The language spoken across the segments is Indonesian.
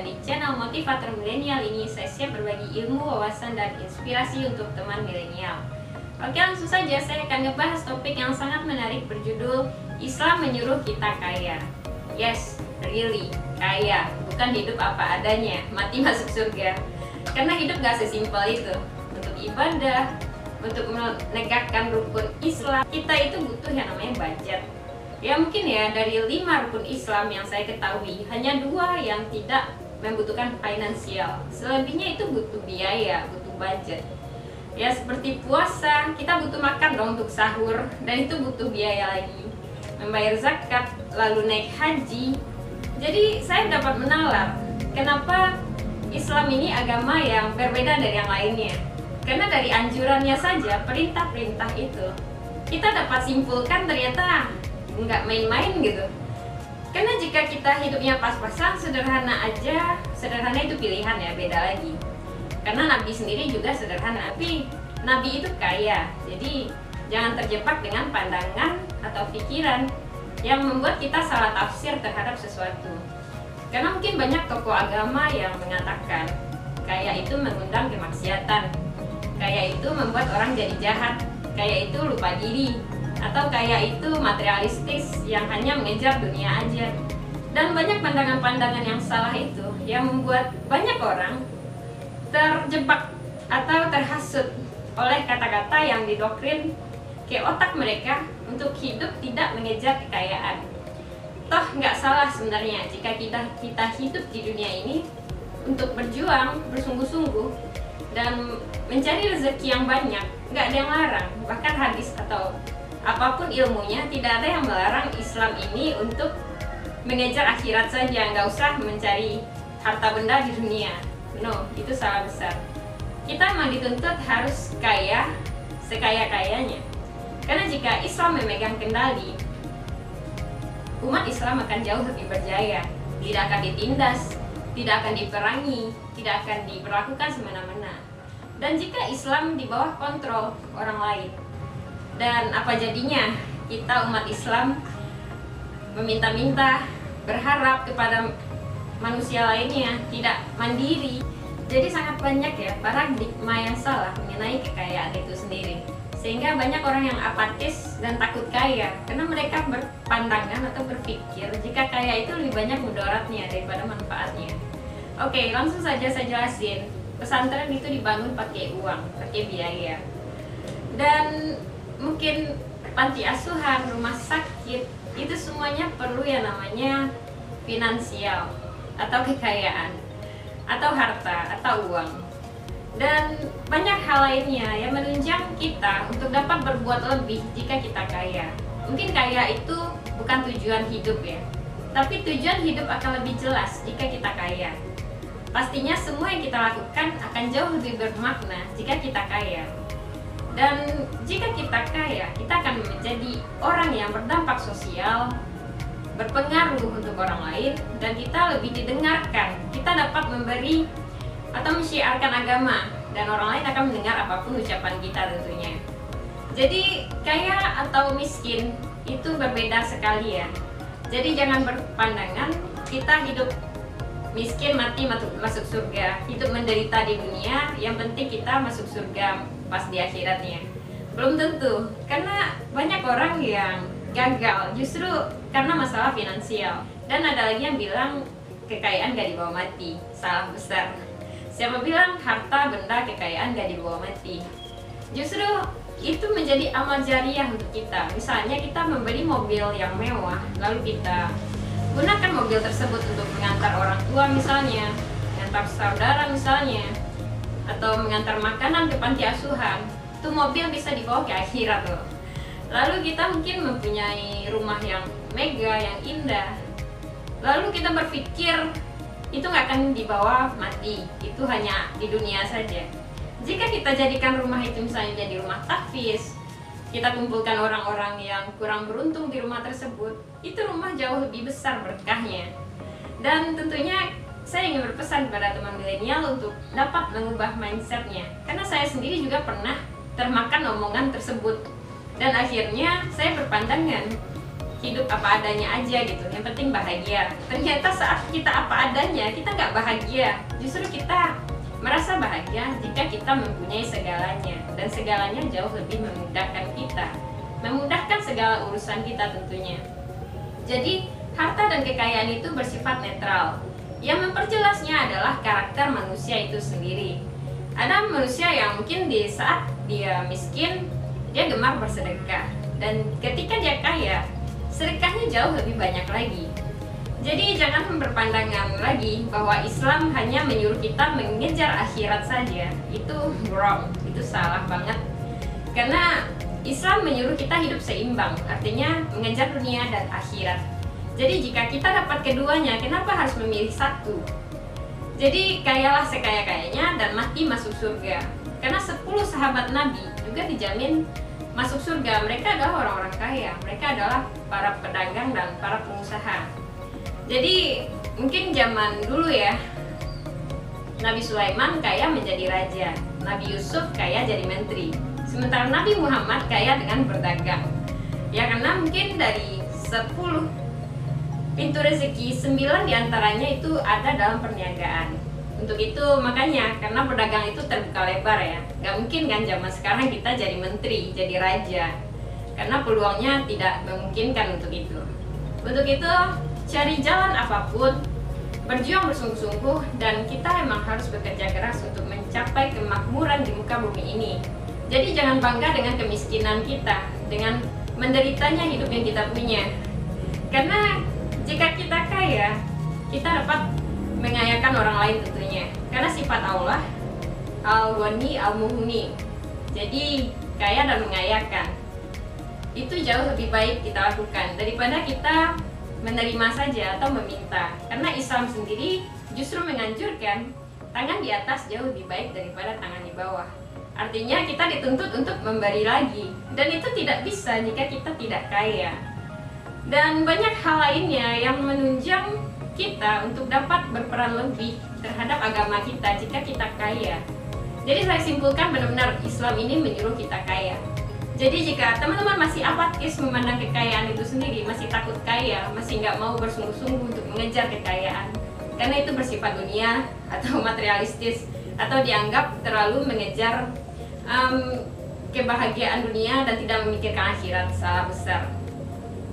dan di channel Motivator Milenial ini saya siap berbagi ilmu, wawasan, dan inspirasi untuk teman milenial. Oke, langsung saja saya akan ngebahas topik yang sangat menarik berjudul Islam menyuruh kita kaya. Yes, really, kaya, bukan hidup apa adanya, mati masuk surga. Karena hidup gak sesimpel itu. Untuk ibadah, untuk menegakkan rukun Islam, kita itu butuh yang namanya budget. Ya mungkin ya dari 5 rukun Islam yang saya ketahui, hanya 2 yang tidak membutuhkan finansial. Selebihnya itu butuh biaya, butuh budget. Ya seperti puasa, kita butuh makan dong untuk sahur, dan itu butuh biaya lagi. Membayar zakat, lalu naik haji. Jadi saya dapat menalar kenapa Islam ini agama yang berbeda dari yang lainnya. Karena dari anjurannya saja, perintah-perintah itu, kita dapat simpulkan ternyata nggak main-main gitu. Karena jika kita hidupnya pas-pasan, sederhana aja, sederhana itu pilihan ya, beda lagi. Karena Nabi sendiri juga sederhana, tapi Nabi itu kaya. Jadi jangan terjebak dengan pandangan atau pikiran yang membuat kita salah tafsir terhadap sesuatu. Karena mungkin banyak tokoh agama yang mengatakan kaya itu mengundang kemaksiatan, kaya itu membuat orang jadi jahat, kaya itu lupa diri, atau kaya itu materialistis yang hanya mengejar dunia aja. Dan banyak pandangan-pandangan yang salah itu yang membuat banyak orang terjebak atau terhasut oleh kata-kata yang didoktrin ke otak mereka untuk hidup tidak mengejar kekayaan. Toh nggak salah sebenarnya jika kita hidup di dunia ini untuk berjuang bersungguh-sungguh dan mencari rezeki yang banyak, nggak ada yang larang. Bahkan hadis atau apapun ilmunya, tidak ada yang melarang Islam ini untuk mengejar akhirat saja, nggak usah mencari harta benda di dunia. No, itu salah besar. Kita memang dituntut harus kaya sekaya-kayanya. Karena jika Islam memegang kendali, umat Islam akan jauh lebih berjaya. Tidak akan ditindas, tidak akan diperangi, tidak akan diperlakukan semena-mena. Dan jika Islam di bawah kontrol orang lain, dan apa jadinya kita umat Islam meminta-minta, berharap kepada manusia lainnya, tidak mandiri. Jadi sangat banyak ya paradigma yang salah mengenai kekayaan itu sendiri. Sehingga banyak orang yang apatis dan takut kaya, karena mereka berpandangan atau berpikir jika kaya itu lebih banyak mudaratnya daripada manfaatnya. Oke, langsung saja saya jelasin. Pesantren itu dibangun pakai uang, pakai biaya. Dan mungkin panti asuhan, rumah sakit, itu semuanya perlu yang namanya finansial atau kekayaan atau harta atau uang. Dan banyak hal lainnya yang menunjang kita untuk dapat berbuat lebih jika kita kaya. Mungkin kaya itu bukan tujuan hidup ya, tapi tujuan hidup akan lebih jelas jika kita kaya. Pastinya semua yang kita lakukan akan jauh lebih bermakna jika kita kaya. Dan jika kita kaya, kita akan menjadi orang yang berdampak sosial, berpengaruh untuk orang lain, dan kita lebih didengarkan. Kita dapat memberi atau mensyiarkan agama, dan orang lain akan mendengar apapun ucapan kita tentunya. Jadi kaya atau miskin itu berbeda sekali ya. Jadi jangan berpandangan kita hidup miskin mati masuk surga, hidup menderita di dunia, yang penting kita masuk surga pas di akhiratnya. Belum tentu, karena banyak orang yang gagal justru karena masalah finansial. Dan ada lagi yang bilang kekayaan gak dibawa mati, salah besar. Siapa bilang harta benda kekayaan gak dibawa mati? Justru itu menjadi amal jariah untuk kita. Misalnya kita membeli mobil yang mewah, lalu kita gunakan mobil tersebut untuk mengantar orang tua misalnya, mengantar saudara misalnya, atau mengantar makanan ke panti asuhan. Itu mobil bisa dibawa ke akhirat loh. Lalu kita mungkin mempunyai rumah yang mega, yang indah. Lalu kita berpikir itu nggak akan dibawa mati, itu hanya di dunia saja. Jika kita jadikan rumah itu misalnya jadi rumah tahfiz, kita kumpulkan orang-orang yang kurang beruntung di rumah tersebut, itu rumah jauh lebih besar berkahnya. Dan tentunya saya ingin berpesan kepada teman milenial untuk dapat mengubah mindsetnya, karena saya sendiri juga pernah termakan omongan tersebut. Dan akhirnya saya berpandangan hidup apa adanya aja gitu, yang penting bahagia. Ternyata saat kita apa adanya, kita nggak bahagia. Justru kita merasa bahagia jika kita mempunyai segalanya, dan segalanya jauh lebih memudahkan kita, memudahkan segala urusan kita tentunya. Jadi harta dan kekayaan itu bersifat netral. Yang memperjelasnya adalah karakter manusia itu sendiri. Ada manusia yang mungkin di saat dia miskin, dia gemar bersedekah, dan ketika dia kaya, sedekahnya jauh lebih banyak lagi. Jadi jangan berpandangan lagi bahwa Islam hanya menyuruh kita mengejar akhirat saja. Itu wrong, itu salah banget. Karena Islam menyuruh kita hidup seimbang, artinya mengejar dunia dan akhirat. Jadi jika kita dapat keduanya, kenapa harus memilih satu? Jadi kayalah sekaya-kayanya dan mati masuk surga. Karena 10 sahabat Nabi juga dijamin masuk surga. Mereka adalah orang-orang kaya, mereka adalah para pedagang dan para pengusaha. Jadi mungkin zaman dulu ya, Nabi Sulaiman kaya menjadi raja, Nabi Yusuf kaya jadi menteri, sementara Nabi Muhammad kaya dengan berdagang. Ya karena mungkin dari 10 pintu rezeki, 9 diantaranya itu ada dalam perniagaan. Untuk itu makanya, karena pedagang itu terbuka lebar ya, gak mungkin kan zaman sekarang kita jadi menteri, jadi raja, karena peluangnya tidak memungkinkan untuk itu. Untuk itu cari jalan apapun, berjuang bersungguh-sungguh, dan kita emang harus bekerja keras untuk mencapai kemakmuran di muka bumi ini. Jadi jangan bangga dengan kemiskinan kita, dengan menderitanya hidup yang kita punya. Karena jika kita kaya, kita dapat mengayakan orang lain tentunya. Karena sifat Allah, Al-Ghani, Al-Mughni. Jadi kaya dan mengayakan itu jauh lebih baik kita lakukan daripada kita menerima saja atau meminta. Karena Islam sendiri justru menganjurkan tangan di atas jauh lebih baik daripada tangan di bawah. Artinya kita dituntut untuk memberi lagi, dan itu tidak bisa jika kita tidak kaya. Dan banyak hal lainnya yang menunjang kita untuk dapat berperan lebih terhadap agama kita jika kita kaya. Jadi saya simpulkan benar-benar Islam ini menyuruh kita kaya. Jadi jika teman-teman masih apatis memandang kekayaan itu sendiri, masih takut kaya, masih nggak mau bersungguh-sungguh untuk mengejar kekayaan, karena itu bersifat dunia atau materialistis, atau dianggap terlalu mengejar kebahagiaan dunia dan tidak memikirkan akhirat, salah besar.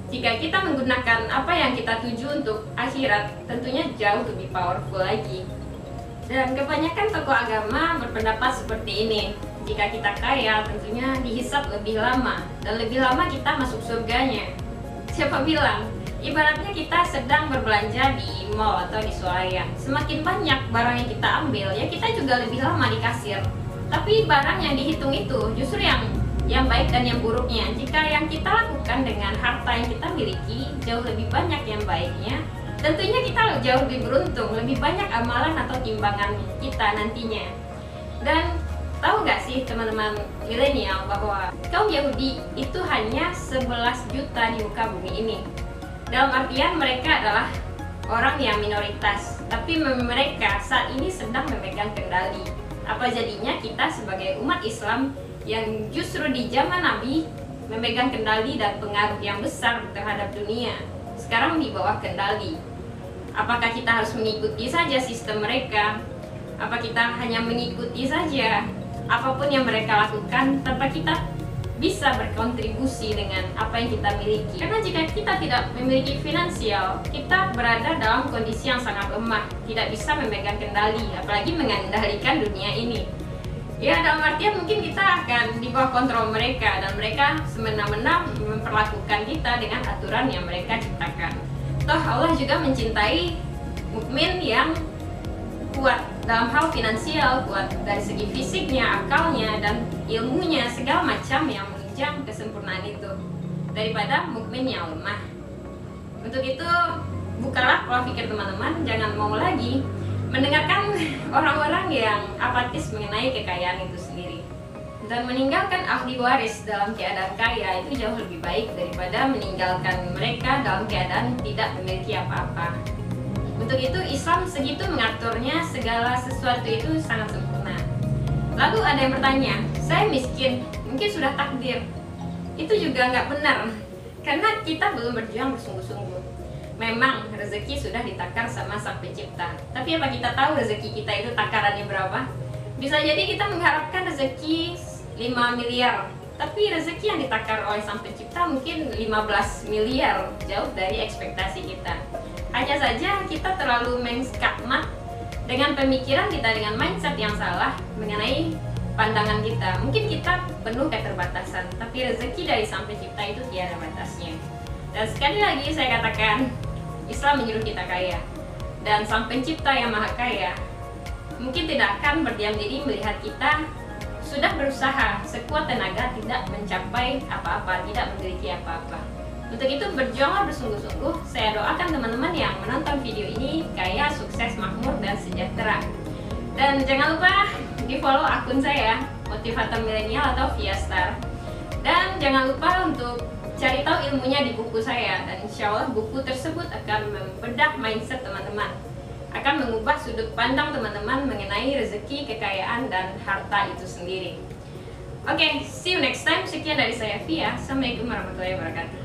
Jika kita menggunakan apa yang kita tuju untuk akhirat, tentunya jauh lebih powerful lagi. Dan kebanyakan tokoh agama berpendapat seperti ini. Jika kita kaya, tentunya dihisab lebih lama, dan lebih lama kita masuk surganya. Siapa bilang? Ibaratnya kita sedang berbelanja di mall atau di swalayan. Semakin banyak barang yang kita ambil, ya kita juga lebih lama di kasir. Tapi barang yang dihitung itu justru yang baik dan yang buruknya. Jika yang kita lakukan dengan harta yang kita miliki jauh lebih banyak yang baiknya, tentunya kita jauh lebih beruntung, lebih banyak amalan atau timbangan kita nantinya. Dan tahu nggak sih teman-teman milenial bahwa kaum Yahudi itu hanya 11 juta di muka bumi ini. Dalam artian mereka adalah orang yang minoritas, tapi mereka saat ini sedang memegang kendali. Apa jadinya kita sebagai umat Islam yang justru di zaman Nabi memegang kendali dan pengaruh yang besar terhadap dunia, sekarang di bawah kendali. Apakah kita harus mengikuti saja sistem mereka? Apa kita hanya mengikuti saja apapun yang mereka lakukan tanpa kita bisa berkontribusi dengan apa yang kita miliki? Karena jika kita tidak memiliki finansial, kita berada dalam kondisi yang sangat lemah, tidak bisa memegang kendali, apalagi mengendalikan dunia ini. Ya, dalam artian mungkin kita akan di bawah kontrol mereka, dan mereka semena-mena memperlakukan kita dengan aturan yang mereka ciptakan. Toh Allah juga mencintai mukmin yang kuat dalam hal finansial, kuat dari segi fisiknya, akalnya, dan ilmunya, segala macam yang menunjang kesempurnaan itu, daripada mukmin yang lemah. Untuk itu, bukalah pola pikir teman-teman, jangan mau lagi mendengarkan orang-orang yang apatis mengenai kekayaan itu sendiri, dan meninggalkan ahli waris dalam keadaan kaya itu jauh lebih baik daripada meninggalkan mereka dalam keadaan tidak memiliki apa-apa. Untuk itu Islam segitu mengaturnya, segala sesuatu itu sangat sempurna. Lalu ada yang bertanya, saya miskin, mungkin sudah takdir. Itu juga nggak benar. Karena kita belum berjuang bersungguh-sungguh. Memang rezeki sudah ditakar sama Sang Pencipta, tapi apa kita tahu rezeki kita itu takarannya berapa? Bisa jadi kita mengharapkan rezeki 5 miliar, tapi rezeki yang ditakar oleh Sang Pencipta mungkin 15 miliar, jauh dari ekspektasi kita. Hanya saja kita terlalu mengskakmat dengan pemikiran kita, dengan mindset yang salah mengenai pandangan kita. Mungkin kita penuh keterbatasan, tapi rezeki dari Sang Pencipta itu tiada batasnya. Dan sekali lagi saya katakan, Islam menyuruh kita kaya, dan Sang Pencipta yang Maha Kaya mungkin tidak akan berdiam diri melihat kita sudah berusaha sekuat tenaga tidak mencapai apa-apa, tidak memiliki apa-apa. Untuk itu berjuanglah bersungguh-sungguh. Saya doakan teman-teman yang menonton video ini kaya, sukses, makmur, dan sejahtera. Dan jangan lupa di follow akun saya, Motivator Milenial atau Viastar. Dan jangan lupa untuk cari tahu ilmunya di buku saya, dan insya Allah buku tersebut akan membedah mindset teman-teman, akan mengubah sudut pandang teman-teman mengenai rezeki, kekayaan, dan harta itu sendiri. Oke, see you next time. Sekian dari saya, Via. Assalamualaikum warahmatullahi wabarakatuh.